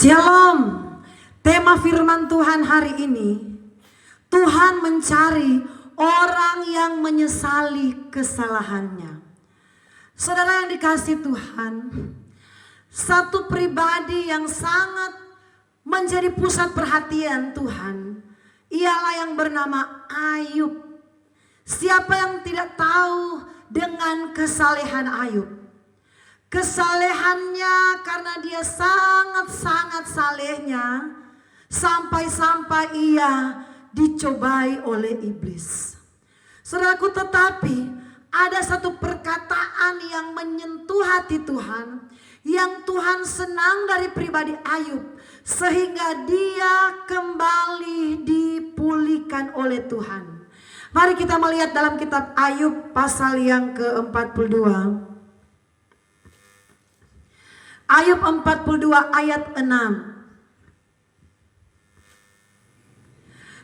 Shalom. Tema firman Tuhan hari ini, Tuhan mencari orang yang menyesali kesalahannya. Saudara yang dikasihi Tuhan, satu pribadi yang sangat menjadi pusat perhatian Tuhan ialah yang bernama Ayub. Siapa yang tidak tahu dengan kesalehan Ayub? Kesalehannya karena dia sangat-sangat salehnya, sampai-sampai ia dicobai oleh iblis. Saudaraku, tetapi ada satu perkataan yang menyentuh hati Tuhan, yang Tuhan senang dari pribadi Ayub, sehingga dia kembali dipulihkan oleh Tuhan. Mari kita melihat dalam kitab Ayub pasal yang ke-42. Ayub 42 ayat 6.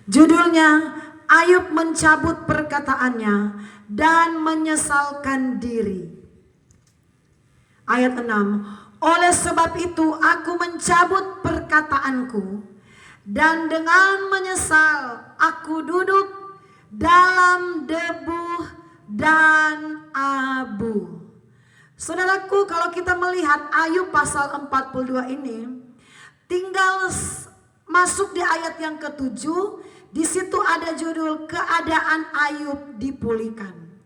Judulnya, Ayub mencabut perkataannya dan menyesalkan diri. Ayat 6. Oleh sebab itu aku mencabut perkataanku, dan dengan menyesal aku duduk dalam debu dan abu. Saudaraku, kalau kita melihat Ayub pasal 42 ini, tinggal masuk di ayat yang ke-7, di situ ada judul keadaan Ayub dipulihkan.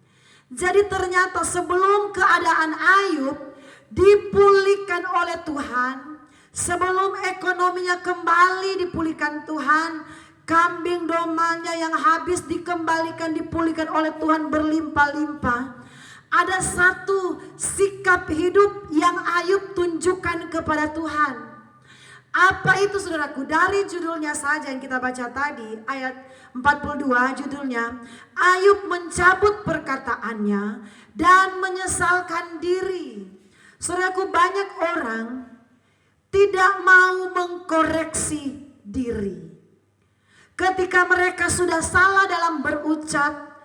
Jadi ternyata sebelum keadaan Ayub dipulihkan oleh Tuhan, sebelum ekonominya kembali dipulihkan Tuhan, kambing domanya yang habis dikembalikan dipulihkan oleh Tuhan berlimpah-limpah. Ada satu sikap hidup yang Ayub tunjukkan kepada Tuhan. Apa itu, saudaraku? Dari judulnya saja yang kita baca tadi, ayat 42 judulnya, Ayub mencabut perkataannya dan menyesalkan diri. Saudaraku, banyak orang tidak mau mengkoreksi diri. Ketika mereka sudah salah dalam berucap,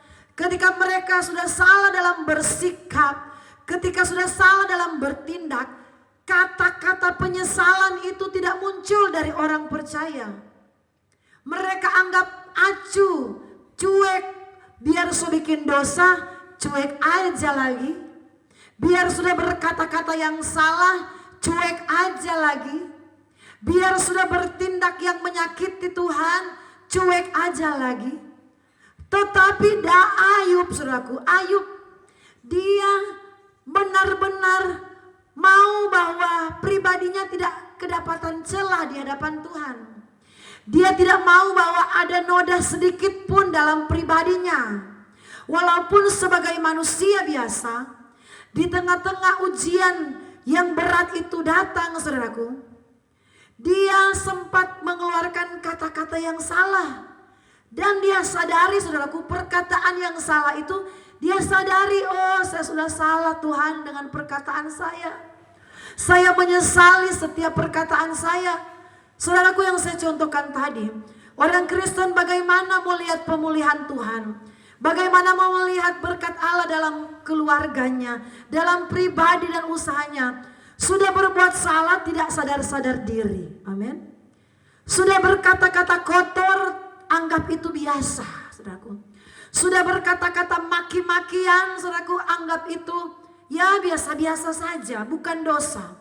ketika mereka sudah salah dalam bersikap, ketika sudah salah dalam bertindak, kata-kata penyesalan itu tidak muncul dari orang percaya. Mereka anggap acuh, cuek, biar sudah bikin dosa, cuek aja lagi. Biar sudah berkata-kata yang salah, cuek aja lagi. Biar sudah bertindak yang menyakiti Tuhan, cuek aja lagi. Tetapi Ayub, saudaraku, Ayub, dia benar-benar mau bahwa pribadinya tidak kedapatan celah di hadapan Tuhan. Dia tidak mau bahwa ada noda sedikit pun dalam pribadinya. Walaupun sebagai manusia biasa, di tengah-tengah ujian yang berat itu datang, saudaraku, dia sempat mengeluarkan kata-kata yang salah. Dan dia sadari, saudaraku, perkataan yang salah itu, dia sadari, oh saya sudah salah Tuhan dengan perkataan saya. Saya menyesali setiap perkataan saya. Saudaraku, yang saya contohkan tadi, orang Kristen bagaimana mau lihat pemulihan Tuhan, bagaimana mau melihat berkat Allah dalam keluarganya, dalam pribadi dan usahanya. Sudah berbuat salah tidak sadar-sadar diri, amin. Sudah berkata-kata kotor, anggap itu biasa, saudaraku. Sudah berkata-kata maki-makian, saudaraku, anggap itu ya biasa-biasa saja, bukan dosa.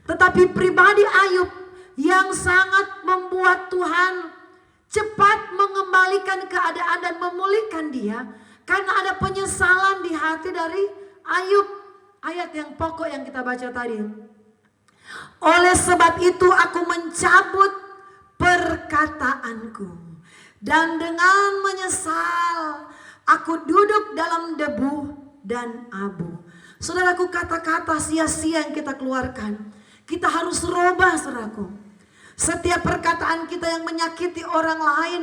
Tetapi pribadi Ayub yang sangat membuat Tuhan cepat mengembalikan keadaan dan memulihkan dia, karena ada penyesalan di hati dari Ayub. Ayat yang pokok yang kita baca tadi. Oleh sebab itu aku mencabut perkataanku, dan dengan menyesal aku duduk dalam debu dan abu. Saudaraku, kata-kata sia-sia yang kita keluarkan, kita harus rubah, saudaraku. Setiap perkataan kita yang menyakiti orang lain,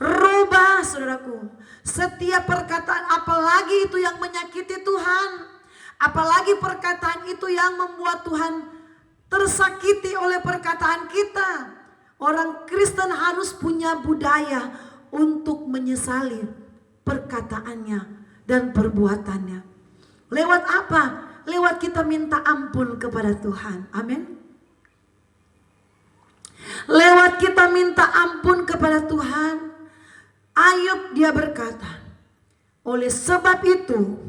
rubah, saudaraku. Setiap perkataan, apalagi itu yang menyakiti Tuhan, apalagi perkataan itu yang membuat Tuhan tersakiti oleh perkataan kita. Orang Kristen harus punya budaya untuk menyesali perkataannya dan perbuatannya. Lewat apa? Lewat kita minta ampun kepada Tuhan. Amin. kita minta ampun kepada Tuhan, Ayub dia berkata, oleh sebab itu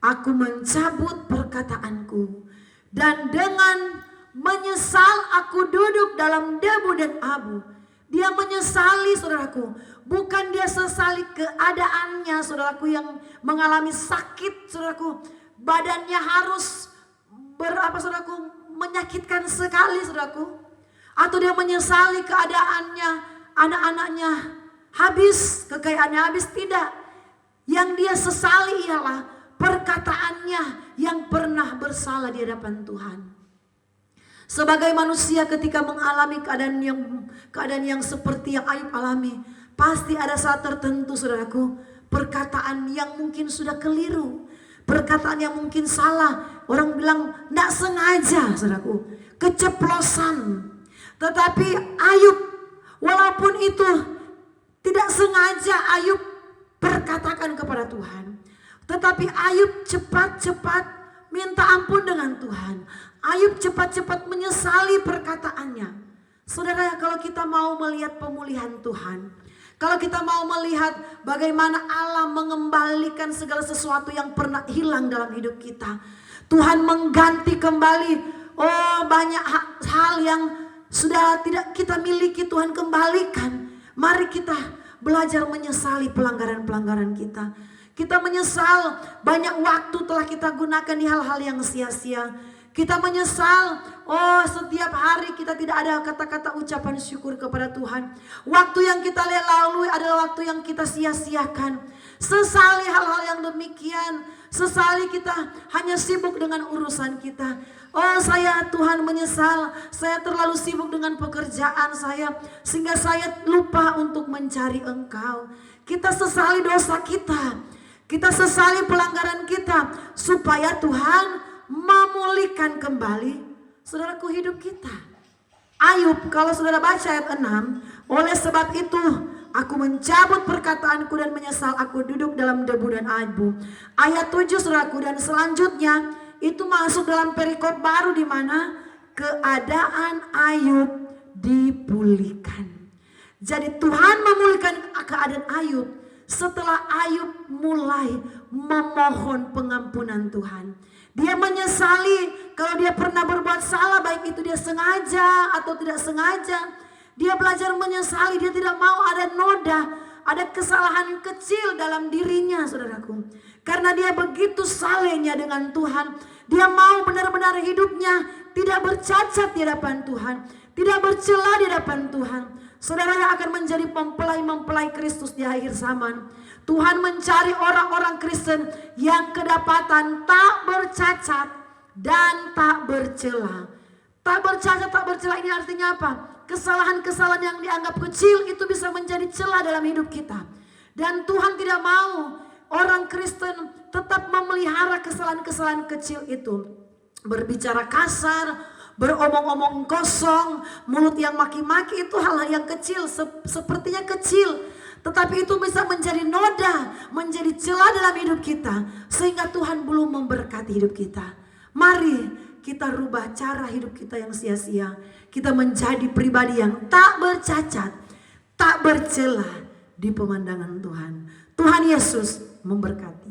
aku mencabut perkataanku, dan dengan menyesal aku duduk dalam debu dan abu. Dia menyesali, saudaraku. Bukan dia sesali keadaannya, saudaraku, yang mengalami sakit, saudaraku. Badannya harus saudaraku, menyakitkan sekali, saudaraku. Atau dia menyesali keadaannya, anak-anaknya habis, kekayaannya habis. Tidak. Yang dia sesali ialah perkataannya yang pernah bersalah di hadapan Tuhan. Sebagai manusia ketika mengalami keadaan yang seperti yang Ayub alami, pasti ada saat tertentu, saudaraku, perkataan yang mungkin sudah keliru, perkataan yang mungkin salah. Orang bilang tidak sengaja, saudaraku, keceplosan. Tetapi Ayub, walaupun itu tidak sengaja, Ayub perkatakan kepada Tuhan. Tetapi Ayub cepat-cepat minta ampun dengan Tuhan. Ayub cepat-cepat menyesali perkataannya. Saudara, kalau kita mau melihat pemulihan Tuhan, kalau kita mau melihat bagaimana Allah mengembalikan segala sesuatu yang pernah hilang dalam hidup kita, Tuhan mengganti kembali banyak hal yang sudah tidak kita miliki, Tuhan kembalikan. Mari kita belajar menyesali pelanggaran-pelanggaran kita. Kita menyesal banyak waktu telah kita gunakan di hal-hal yang sia-sia. Kita menyesal, setiap hari kita tidak ada kata-kata ucapan syukur kepada Tuhan. Waktu yang kita lalui adalah waktu yang kita sia-siakan. Sesali hal-hal yang demikian. Sesali kita hanya sibuk dengan urusan kita. Tuhan menyesal, saya terlalu sibuk dengan pekerjaan saya, sehingga saya lupa untuk mencari Engkau. Kita sesali dosa kita. Kita sesali pelanggaran kita, supaya Tuhan memulihkan kembali, saudaraku, hidup kita. Ayub, kalau saudara baca ayat 6, oleh sebab itu aku mencabut perkataanku dan menyesal aku duduk dalam debu dan abu. Ayat 7, saudaraku, dan selanjutnya itu masuk dalam perikop baru di mana keadaan Ayub dipulihkan. Jadi Tuhan memulihkan keadaan Ayub setelah Ayub mulai memohon pengampunan Tuhan. Dia menyesali kalau dia pernah berbuat salah, baik itu dia sengaja atau tidak sengaja. Dia belajar menyesali, dia tidak mau ada noda, ada kesalahan kecil dalam dirinya, saudaraku. Karena dia begitu salehnya dengan Tuhan, dia mau benar-benar hidupnya tidak bercacat di hadapan Tuhan, tidak bercela di hadapan Tuhan. Saudara yang akan menjadi mempelai Kristus di akhir zaman, Tuhan mencari orang-orang Kristen yang kedapatan tak bercacat dan tak bercela. Tak bercacat, tak bercela ini artinya apa? Kesalahan-kesalahan yang dianggap kecil itu bisa menjadi celah dalam hidup kita. Dan Tuhan tidak mau orang Kristen tetap memelihara kesalahan-kesalahan kecil itu. Berbicara kasar, beromong-omong kosong, mulut yang maki-maki, itu hal-hal yang kecil, sepertinya kecil. Tetapi itu bisa menjadi noda, menjadi celah dalam hidup kita, sehingga Tuhan belum memberkati hidup kita. Mari kita rubah cara hidup kita yang sia-sia. Kita menjadi pribadi yang tak bercacat, tak bercela di pemandangan Tuhan. Tuhan Yesus memberkati.